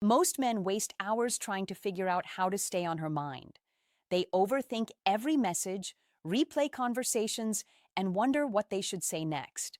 Most men waste hours trying to figure out how to stay on her mind. They overthink every message, replay conversations, and wonder what they should say next.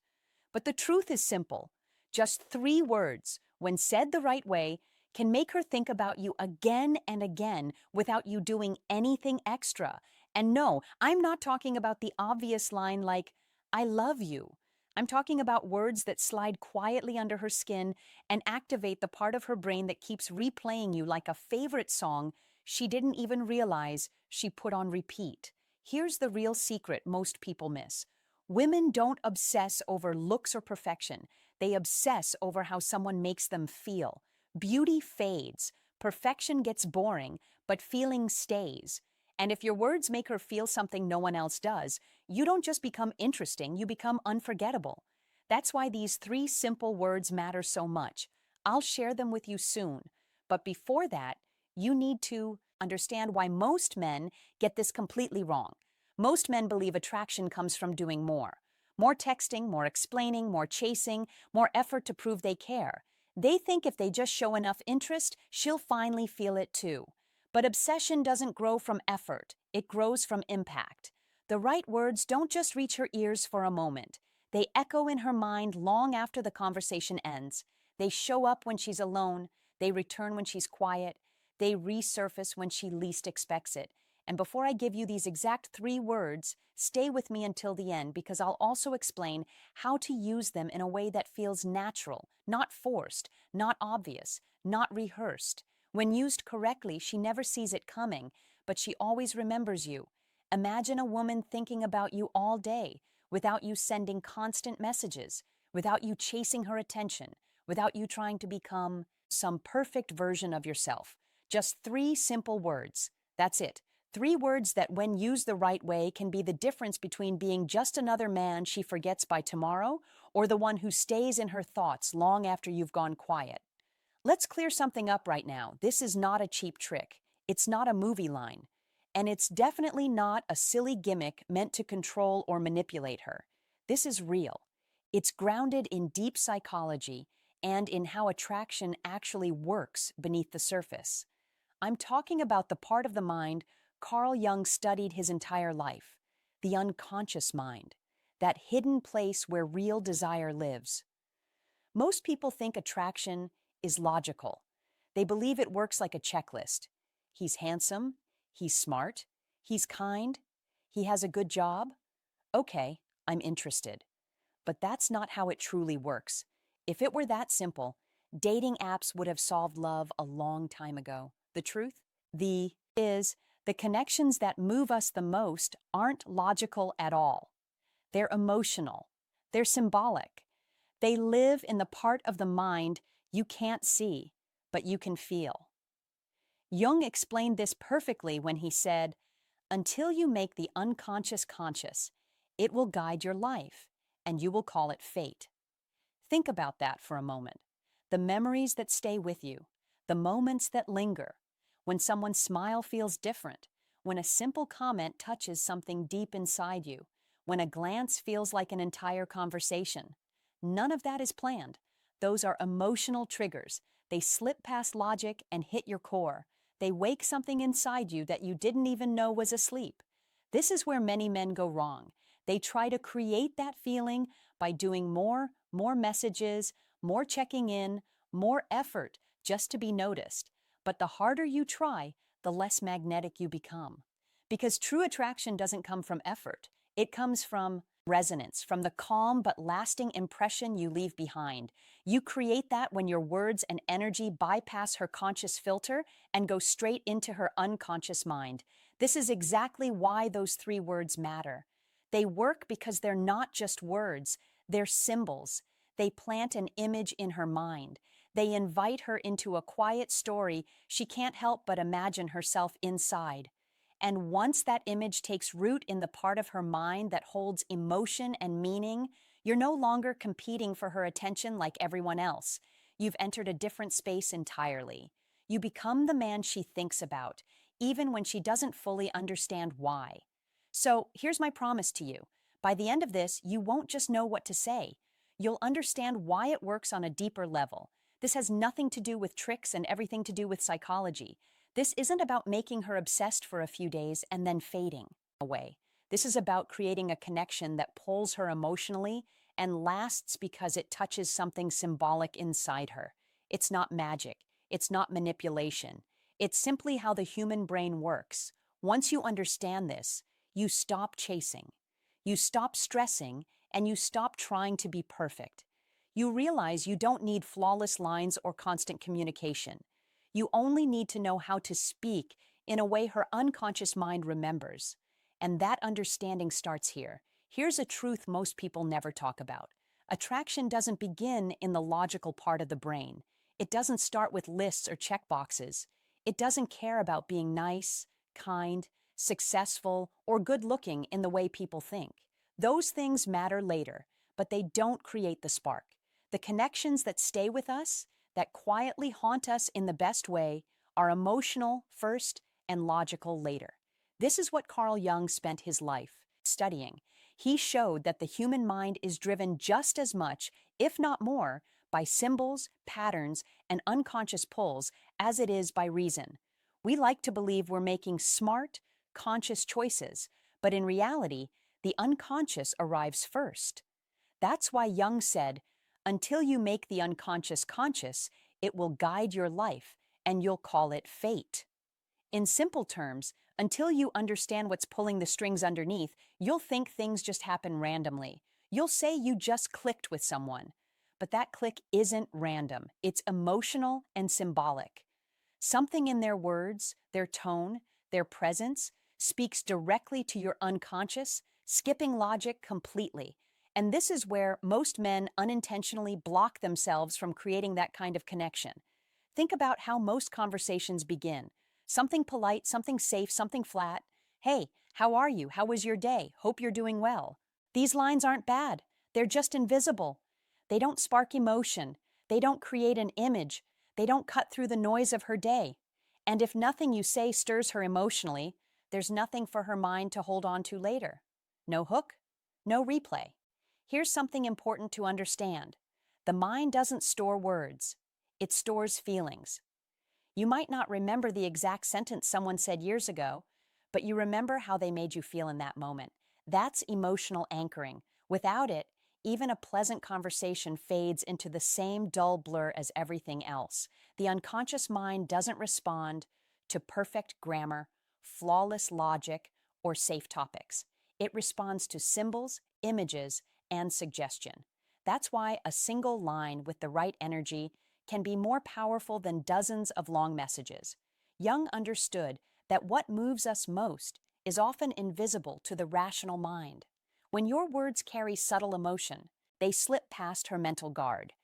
But the truth is simple. Just 3 words, when said the right way, can make her think about you again and again without you doing anything extra. And no, I'm not talking about the obvious line like, I love you. I'm talking about words that slide quietly under her skin and activate the part of her brain that keeps replaying you like a favorite song she didn't even realize she put on repeat. Here's the real secret most people miss. Women don't obsess over looks or perfection. They obsess over how someone makes them feel. Beauty fades, perfection gets boring, but feeling stays. And if your words make her feel something no one else does, you don't just become interesting, you become unforgettable. That's why these 3 simple words matter so much. I'll share them with you soon. But before that, you need to understand why most men get this completely wrong. Most men believe attraction comes from doing more. More texting, more explaining, more chasing, more effort to prove they care. They think if they just show enough interest, she'll finally feel it too. But obsession doesn't grow from effort, it grows from impact. The right words don't just reach her ears for a moment. They echo in her mind long after the conversation ends. They show up when she's alone, they return when she's quiet, they resurface when she least expects it. And before I give you these exact 3 words, stay with me until the end because I'll also explain how to use them in a way that feels natural, not forced, not obvious, not rehearsed. When used correctly, she never sees it coming, but she always remembers you. Imagine a woman thinking about you all day, without you sending constant messages, without you chasing her attention, without you trying to become some perfect version of yourself. Just 3 simple words. That's it. 3 words that, when used the right way, can be the difference between being just another man she forgets by tomorrow or the one who stays in her thoughts long after you've gone quiet. Let's clear something up right now. This is not a cheap trick. It's not a movie line. And it's definitely not a silly gimmick meant to control or manipulate her. This is real. It's grounded in deep psychology and in how attraction actually works beneath the surface. I'm talking about the part of the mind Carl Jung studied his entire life, the unconscious mind, that hidden place where real desire lives. Most people think attraction is logical. They believe it works like a checklist. He's handsome, he's smart, he's kind, he has a good job. Okay, I'm interested. But that's not how it truly works. If it were that simple, dating apps would have solved love a long time ago. The truth? The connections that move us the most aren't logical at all. They're emotional. They're symbolic. They live in the part of the mind you can't see, but you can feel. Jung explained this perfectly when he said, "Until you make the unconscious conscious, it will guide your life, and you will call it fate." Think about that for a moment. The memories that stay with you, the moments that linger, when someone's smile feels different, when a simple comment touches something deep inside you, when a glance feels like an entire conversation. None of that is planned. Those are emotional triggers. They slip past logic and hit your core. They wake something inside you that you didn't even know was asleep. This is where many men go wrong. They try to create that feeling by doing more messages, more checking in, more effort just to be noticed. But the harder you try, the less magnetic you become. Because true attraction doesn't come from effort. It comes from resonance, from the calm but lasting impression you leave behind. You create that when your words and energy bypass her conscious filter and go straight into her unconscious mind. This is exactly why those 3 words matter. They work because they're not just words, they're symbols. They plant an image in her mind. They invite her into a quiet story she can't help but imagine herself inside. And once that image takes root in the part of her mind that holds emotion and meaning, you're no longer competing for her attention like everyone else. You've entered a different space entirely. You become the man she thinks about, even when she doesn't fully understand why. So here's my promise to you. By the end of this, you won't just know what to say. You'll understand why it works on a deeper level. This has nothing to do with tricks and everything to do with psychology. This isn't about making her obsessed for a few days and then fading away. This is about creating a connection that pulls her emotionally and lasts because it touches something symbolic inside her. It's not magic. It's not manipulation. It's simply how the human brain works. Once you understand this, you stop chasing. You stop stressing, and you stop trying to be perfect. You realize you don't need flawless lines or constant communication. You only need to know how to speak in a way her unconscious mind remembers. And that understanding starts here. Here's a truth most people never talk about. Attraction doesn't begin in the logical part of the brain. It doesn't start with lists or checkboxes. It doesn't care about being nice, kind, successful, or good-looking in the way people think. Those things matter later, but they don't create the spark. The connections that stay with us, that quietly haunt us in the best way, are emotional first and logical later. This is what Carl Jung spent his life studying. He showed that the human mind is driven just as much, if not more, by symbols, patterns, and unconscious pulls as it is by reason. We like to believe we're making smart, conscious choices, but in reality, the unconscious arrives first. That's why Jung said, until you make the unconscious conscious, it will guide your life, and you'll call it fate. In simple terms, until you understand what's pulling the strings underneath, you'll think things just happen randomly. You'll say you just clicked with someone. But that click isn't random. It's emotional and symbolic. Something in their words, their tone, their presence speaks directly to your unconscious, skipping logic completely. And this is where most men unintentionally block themselves from creating that kind of connection. Think about how most conversations begin. Something polite, something safe, something flat. Hey, how are you? How was your day? Hope you're doing well. These lines aren't bad. They're just invisible. They don't spark emotion. They don't create an image. They don't cut through the noise of her day. And if nothing you say stirs her emotionally, there's nothing for her mind to hold on to later. No hook, no replay. Here's something important to understand. The mind doesn't store words. It stores feelings. You might not remember the exact sentence someone said years ago, but you remember how they made you feel in that moment. That's emotional anchoring. Without it, even a pleasant conversation fades into the same dull blur as everything else. The unconscious mind doesn't respond to perfect grammar, flawless logic, or safe topics. It responds to symbols, images, and suggestion. That's why a single line with the right energy can be more powerful than dozens of long messages. Jung understood that what moves us most is often invisible to the rational mind. When your words carry subtle emotion, they slip past her mental guard.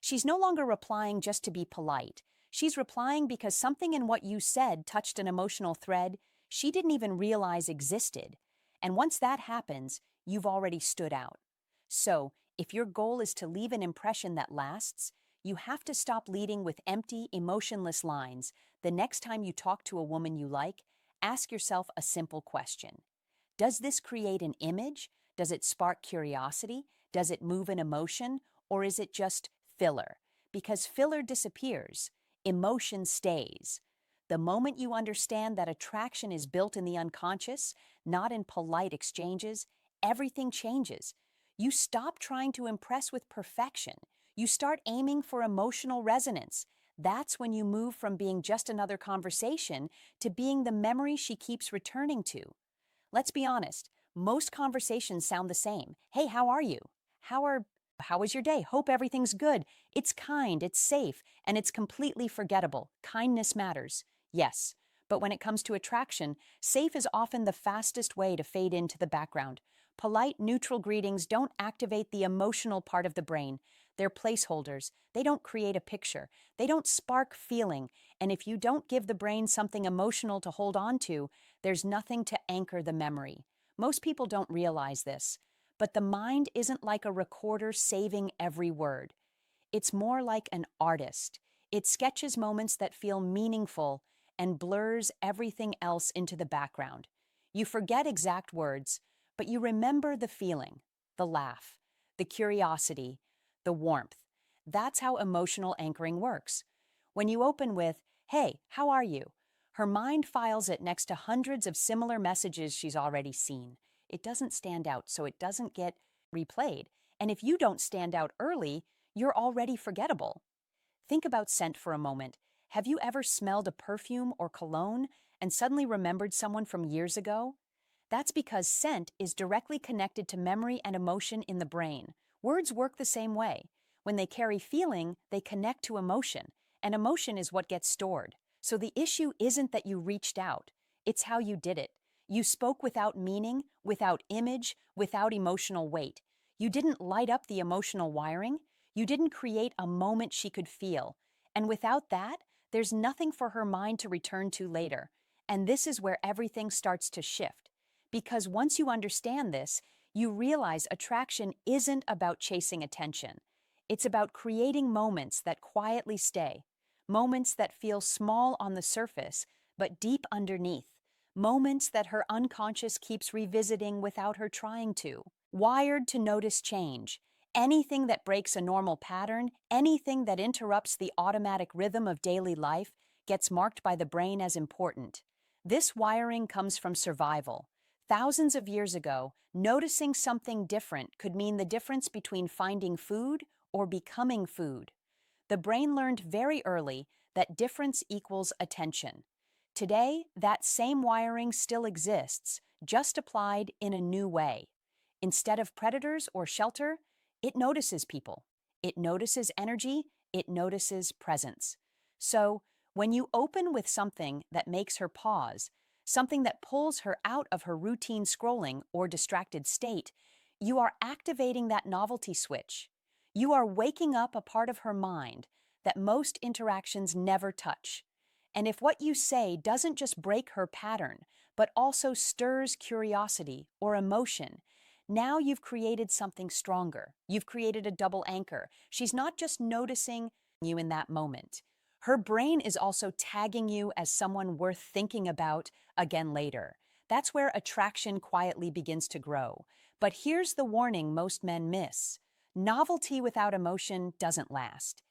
She's no longer replying just to be polite. She's replying because something in what you said touched an emotional thread she didn't even realize existed. And once that happens, you've already stood out. So, if your goal is to leave an impression that lasts, you have to stop leading with empty, emotionless lines. The next time you talk to a woman you like, ask yourself a simple question. Does this create an image? Does it spark curiosity? Does it move an emotion? Or is it just filler? Because filler disappears, emotion stays. The moment you understand that attraction is built in the unconscious, not in polite exchanges, everything changes. You stop trying to impress with perfection. You start aiming for emotional resonance. That's when you move from being just another conversation to being the memory she keeps returning to. Let's be honest, most conversations sound the same. Hey, how are you? How was your day? Hope everything's good. It's kind, it's safe, and it's completely forgettable. Kindness matters. Yes, but when it comes to attraction, safe is often the fastest way to fade into the background. Polite, neutral greetings don't activate the emotional part of the brain. They're placeholders. They don't create a picture. They don't spark feeling. And if you don't give the brain something emotional to hold on to, there's nothing to anchor the memory. Most people don't realize this, but the mind isn't like a recorder saving every word. It's more like an artist. It sketches moments that feel meaningful and blurs everything else into the background. You forget exact words, but you remember the feeling, the laugh, the curiosity, the warmth. That's how emotional anchoring works. When you open with, "Hey, how are you?" her mind files it next to hundreds of similar messages she's already seen. It doesn't stand out, so it doesn't get replayed. And if you don't stand out early, you're already forgettable. Think about scent for a moment. Have you ever smelled a perfume or cologne and suddenly remembered someone from years ago? That's because scent is directly connected to memory and emotion in the brain. Words work the same way. When they carry feeling, they connect to emotion, and emotion is what gets stored. So the issue isn't that you reached out, it's how you did it. You spoke without meaning, without image, without emotional weight. You didn't light up the emotional wiring. You didn't create a moment she could feel. And without that, there's nothing for her mind to return to later. And this is where everything starts to shift. Because once you understand this, you realize attraction isn't about chasing attention. It's about creating moments that quietly stay, moments that feel small on the surface, but deep underneath, moments that her unconscious keeps revisiting without her trying to. Wired to notice change. Anything that breaks a normal pattern, anything that interrupts the automatic rhythm of daily life, gets marked by the brain as important. This wiring comes from survival. Thousands of years ago, noticing something different could mean the difference between finding food or becoming food. The brain learned very early that difference equals attention. Today, that same wiring still exists, just applied in a new way. Instead of predators or shelter, it notices people. It notices energy. It notices presence. So, when you open with something that makes her pause, something that pulls her out of her routine scrolling or distracted state, you are activating that novelty switch. You are waking up a part of her mind that most interactions never touch. And if what you say doesn't just break her pattern, but also stirs curiosity or emotion, now you've created something stronger. You've created a double anchor. She's not just noticing you in that moment. Her brain is also tagging you as someone worth thinking about again later. That's where attraction quietly begins to grow. But here's the warning most men miss. Novelty without emotion doesn't last.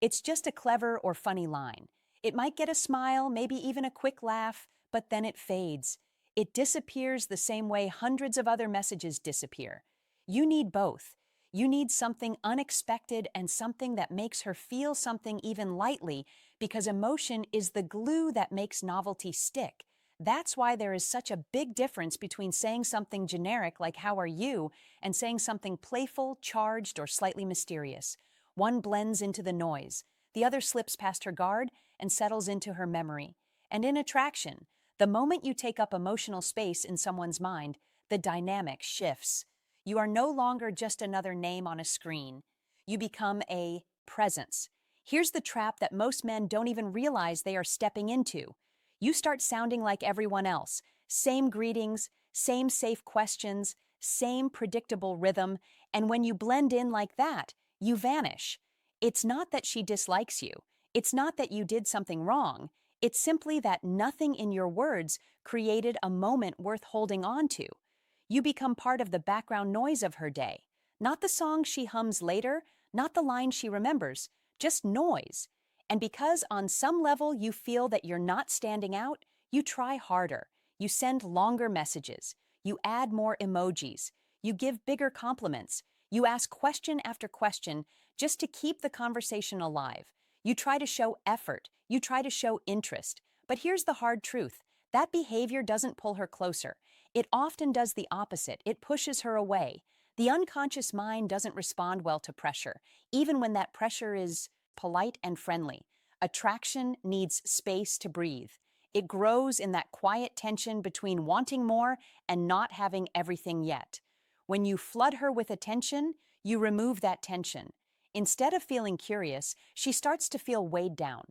It's just a clever or funny line. It might get a smile, maybe even a quick laugh, but then it fades. It disappears the same way hundreds of other messages disappear. You need both. You need something unexpected and something that makes her feel something even lightly, because emotion is the glue that makes novelty stick. That's why there is such a big difference between saying something generic like "How are you?" and saying something playful, charged, or slightly mysterious. One blends into the noise. The other slips past her guard and settles into her memory. And in attraction, the moment you take up emotional space in someone's mind, the dynamic shifts. You are no longer just another name on a screen. You become a presence. Here's the trap that most men don't even realize they are stepping into. You start sounding like everyone else. Same greetings, same safe questions, same predictable rhythm, and when you blend in like that, you vanish. It's not that she dislikes you. It's not that you did something wrong. It's simply that nothing in your words created a moment worth holding on to. You become part of the background noise of her day. Not the song she hums later, not the line she remembers, just noise. And because on some level you feel that you're not standing out, you try harder. You send longer messages. You add more emojis. You give bigger compliments. You ask question after question just to keep the conversation alive. You try to show effort. You try to show interest. But here's the hard truth. That behavior doesn't pull her closer. It often does the opposite. It pushes her away. The unconscious mind doesn't respond well to pressure, even when that pressure is polite and friendly. Attraction needs space to breathe. It grows in that quiet tension between wanting more and not having everything yet. When you flood her with attention, you remove that tension. Instead of feeling curious, she starts to feel weighed down.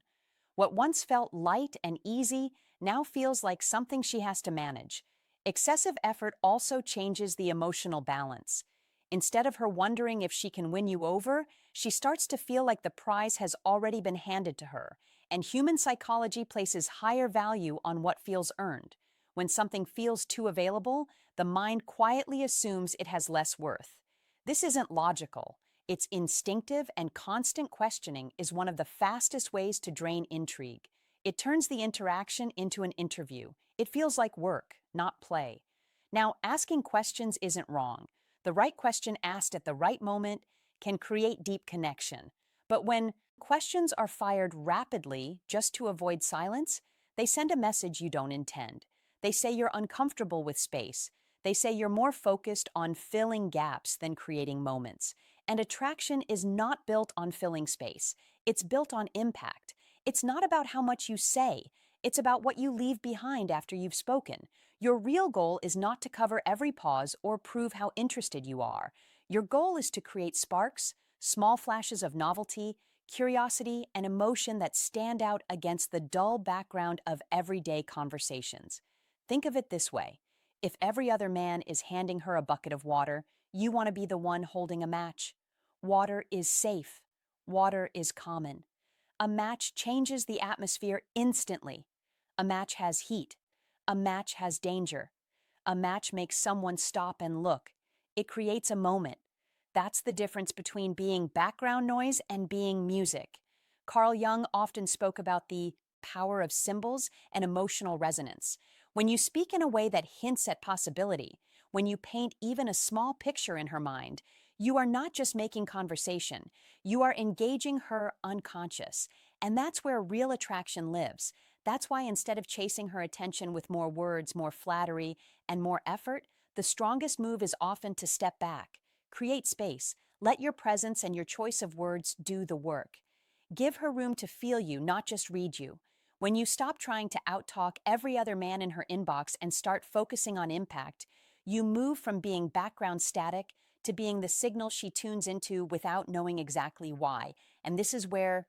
What once felt light and easy now feels like something she has to manage. Excessive effort also changes the emotional balance. Instead of her wondering if she can win you over, she starts to feel like the prize has already been handed to her, and human psychology places higher value on what feels earned. When something feels too available, the mind quietly assumes it has less worth. This isn't logical. It's instinctive, and constant questioning is one of the fastest ways to drain intrigue. It turns the interaction into an interview. It feels like work, not play. Now, asking questions isn't wrong. The right question asked at the right moment can create deep connection. But when questions are fired rapidly just to avoid silence, they send a message you don't intend. They say you're uncomfortable with space. They say you're more focused on filling gaps than creating moments. And attraction is not built on filling space. It's built on impact. It's not about how much you say. It's about what you leave behind after you've spoken. Your real goal is not to cover every pause or prove how interested you are. Your goal is to create sparks, small flashes of novelty, curiosity, and emotion that stand out against the dull background of everyday conversations. Think of it this way. If every other man is handing her a bucket of water, you want to be the one holding a match. Water is safe. Water is common. A match changes the atmosphere instantly. A match has heat. A match has danger. A match makes someone stop and look. It creates a moment. That's the difference between being background noise and being music. Carl Jung often spoke about the power of symbols and emotional resonance. When you speak in a way that hints at possibility, when you paint even a small picture in her mind, you are not just making conversation, you are engaging her unconscious. And that's where real attraction lives. That's why instead of chasing her attention with more words, more flattery, and more effort, the strongest move is often to step back. Create space. Let your presence and your choice of words do the work. Give her room to feel you, not just read you. When you stop trying to outtalk every other man in her inbox and start focusing on impact, you move from being background static to being the signal she tunes into without knowing exactly why. And this is where